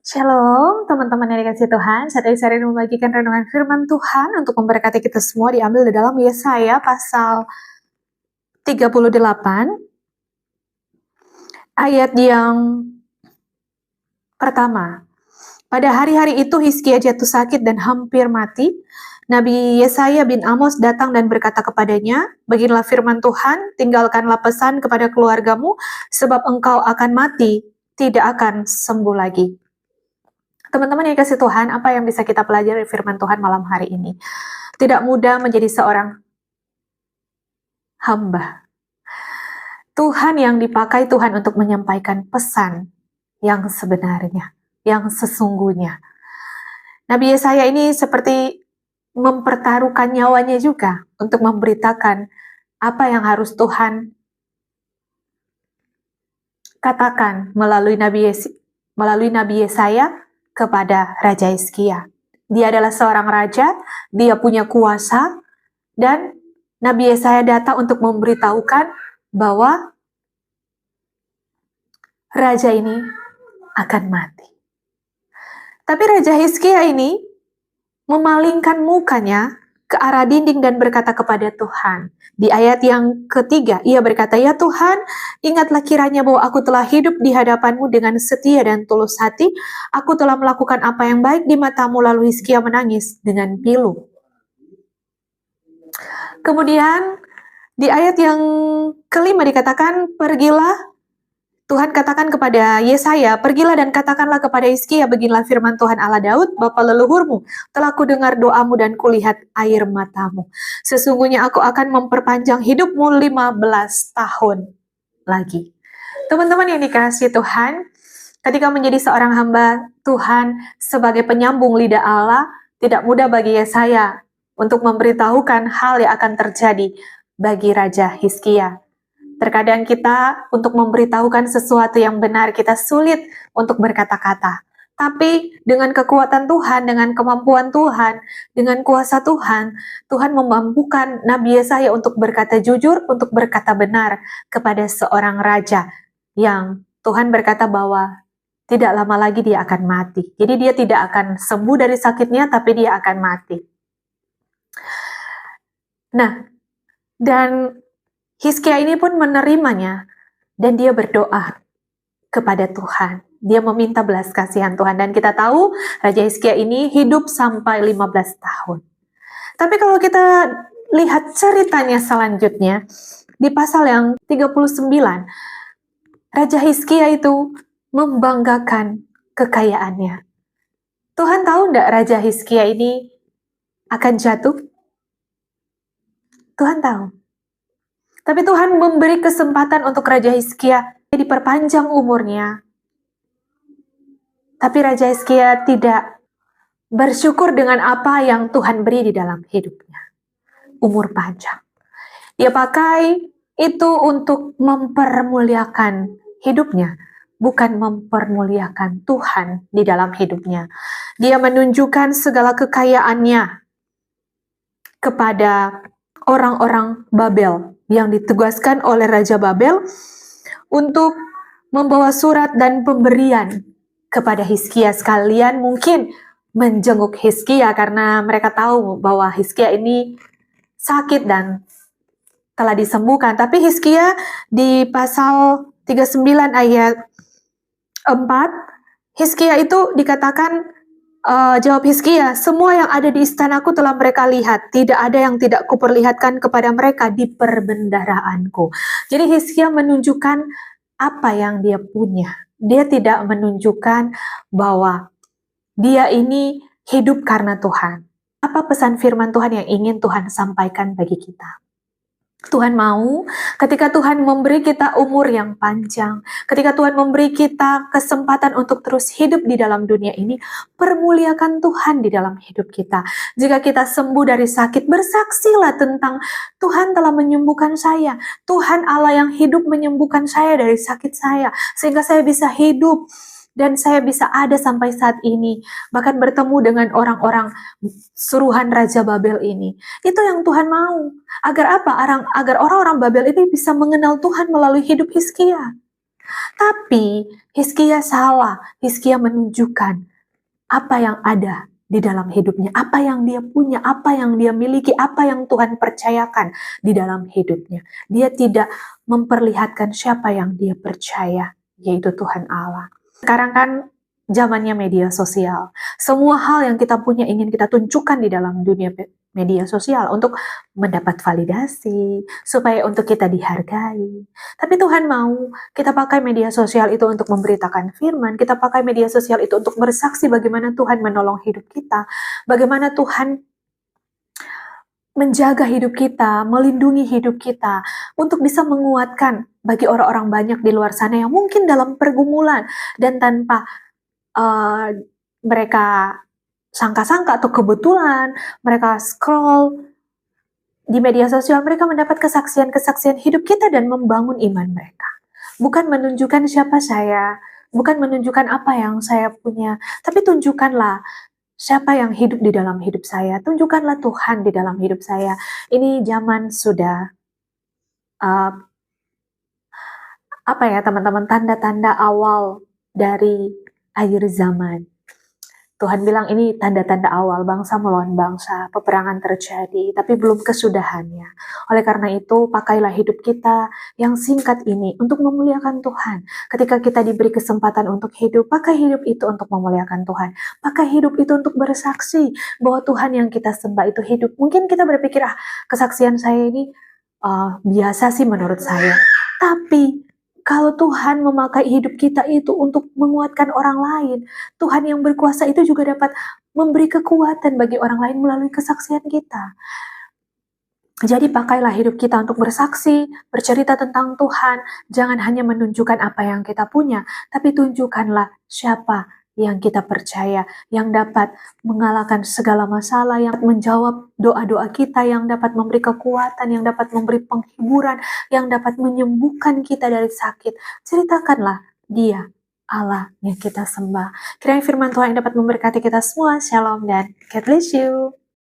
Shalom, teman-teman yang dikasih Tuhan. Saat ini saya ingin membagikan renungan firman Tuhan untuk memberkati kita semua, diambil di dalam Yesaya pasal 38, ayat yang pertama. Pada hari-hari itu Hizkia jatuh sakit dan hampir mati. Nabi Yesaya bin Amos datang dan berkata kepadanya, "Beginilah firman Tuhan, tinggalkanlah pesan kepada keluargamu, sebab engkau akan mati, tidak akan sembuh lagi." Teman-teman yang dikasih Tuhan, apa yang bisa kita pelajari dari firman Tuhan malam hari ini? Tidak mudah menjadi seorang hamba. Tuhan yang dipakai Tuhan untuk menyampaikan pesan yang sebenarnya, yang sesungguhnya. Nabi Yesaya ini seperti mempertaruhkan nyawanya juga untuk memberitakan apa yang harus Tuhan katakan melalui Nabi Yesaya kepada Raja Hizkia. Dia adalah seorang raja, dia punya kuasa, dan Nabi Yesaya datang untuk memberitahukan bahwa raja ini akan mati. Tapi Raja Hizkia ini memalingkan mukanya ke arah dinding dan berkata kepada Tuhan. Di ayat yang ketiga, ia berkata, "Ya Tuhan, ingatlah kiranya bahwa aku telah hidup di hadapan-Mu dengan setia dan tulus hati. Aku telah melakukan apa yang baik di mata-Mu." Lalu Hizkia menangis dengan pilu. Kemudian di ayat yang kelima dikatakan, "Pergilah," Tuhan katakan kepada Yesaya, "Pergilah dan katakanlah kepada Hizkia, beginilah firman Tuhan Allah Daud, Bapa leluhurmu, telah kudengar doamu dan kulihat air matamu. Sesungguhnya aku akan memperpanjang hidupmu 15 tahun lagi." Teman-teman yang dikasihi Tuhan, ketika menjadi seorang hamba Tuhan sebagai penyambung lidah Allah, tidak mudah bagi Yesaya untuk memberitahukan hal yang akan terjadi bagi Raja Hizkia. Terkadang kita untuk memberitahukan sesuatu yang benar, kita sulit untuk berkata-kata. Tapi dengan kekuatan Tuhan, dengan kemampuan Tuhan, dengan kuasa Tuhan, Tuhan memampukan Nabi Yesaya untuk berkata jujur, untuk berkata benar kepada seorang raja yang Tuhan berkata bahwa tidak lama lagi dia akan mati. Jadi dia tidak akan sembuh dari sakitnya, tapi dia akan mati. Nah, dan Hizkia ini pun menerimanya dan dia berdoa kepada Tuhan. Dia meminta belas kasihan Tuhan dan kita tahu Raja Hizkia ini hidup sampai 15 tahun. Tapi kalau kita lihat ceritanya selanjutnya di pasal yang 39, Raja Hizkia itu membanggakan kekayaannya. Tuhan tahu enggak Raja Hizkia ini akan jatuh? Tuhan tahu. Tapi Tuhan memberi kesempatan untuk Raja Hizkia diperpanjang umurnya. Tapi Raja Hizkia tidak bersyukur dengan apa yang Tuhan beri di dalam hidupnya. Umur panjang. Dia pakai itu untuk mempermuliakan hidupnya, bukan mempermuliakan Tuhan di dalam hidupnya. Dia menunjukkan segala kekayaannya kepada orang-orang Babel yang ditugaskan oleh Raja Babel untuk membawa surat dan pemberian kepada Hizkia. Sekalian mungkin menjenguk Hizkia karena mereka tahu bahwa Hizkia ini sakit dan telah disembuhkan. Tapi Hizkia di pasal 39 ayat 4, Hizkia itu dikatakan, jawab Hizkia, "Semua yang ada di istanaku telah mereka lihat. Tidak ada yang tidak kuperlihatkan kepada mereka di perbendaharaanku." Jadi Hizkia menunjukkan apa yang dia punya. Dia tidak menunjukkan bahwa dia ini hidup karena Tuhan. Apa pesan firman Tuhan yang ingin Tuhan sampaikan bagi kita? Tuhan mau ketika Tuhan memberi kita umur yang panjang, ketika Tuhan memberi kita kesempatan untuk terus hidup di dalam dunia ini, permuliakan Tuhan di dalam hidup kita. Jika kita sembuh dari sakit, bersaksilah tentang Tuhan telah menyembuhkan saya. Tuhan Allah yang hidup menyembuhkan saya dari sakit saya, sehingga saya bisa hidup dan saya bisa ada sampai saat ini, bahkan bertemu dengan orang-orang suruhan Raja Babel ini. Itu yang Tuhan mau. Agar apa? Agar orang-orang Babel ini bisa mengenal Tuhan melalui hidup Hizkia. Tapi Hizkia salah. Hizkia menunjukkan apa yang ada di dalam hidupnya, apa yang dia punya, apa yang dia miliki, apa yang Tuhan percayakan di dalam hidupnya. Dia tidak memperlihatkan siapa yang dia percaya, yaitu Tuhan Allah. Sekarang kan zamannya media sosial. Semua hal yang kita punya ingin kita tunjukkan di dalam dunia media sosial untuk mendapat validasi, supaya untuk kita dihargai. Tapi Tuhan mau kita pakai media sosial itu untuk memberitakan firman, kita pakai media sosial itu untuk bersaksi bagaimana Tuhan menolong hidup kita, bagaimana Tuhan menjaga hidup kita, melindungi hidup kita, untuk bisa menguatkan bagi orang-orang banyak di luar sana yang mungkin dalam pergumulan dan tanpa mereka sangka-sangka atau kebetulan mereka scroll di media sosial, mereka mendapat kesaksian-kesaksian hidup kita dan membangun iman mereka. Bukan menunjukkan siapa saya, bukan menunjukkan apa yang saya punya, tapi tunjukkanlah siapa yang hidup di dalam hidup saya. Tunjukkanlah Tuhan di dalam hidup saya. Ini zaman sudah apa ya teman-teman, tanda-tanda awal dari akhir zaman. Tuhan bilang ini tanda-tanda awal, bangsa melawan bangsa, peperangan terjadi, tapi belum kesudahannya. Oleh karena itu, pakailah hidup kita yang singkat ini untuk memuliakan Tuhan. Ketika kita diberi kesempatan untuk hidup, pakai hidup itu untuk memuliakan Tuhan. Pakai hidup itu untuk bersaksi bahwa Tuhan yang kita sembah itu hidup. Mungkin kita berpikir, kesaksian saya ini biasa sih menurut saya. Tapi kalau Tuhan memakai hidup kita itu untuk menguatkan orang lain, Tuhan yang berkuasa itu juga dapat memberi kekuatan bagi orang lain melalui kesaksian kita. Jadi pakailah hidup kita untuk bersaksi, bercerita tentang Tuhan. Jangan hanya menunjukkan apa yang kita punya, tapi tunjukkanlah siapa yang kita percaya, yang dapat mengalahkan segala masalah, yang menjawab doa-doa kita, yang dapat memberi kekuatan, yang dapat memberi penghiburan, yang dapat menyembuhkan kita dari sakit. Ceritakanlah Dia, Allah yang kita sembah. Kiranya firman Tuhan yang dapat memberkati kita semua. Shalom dan God bless you.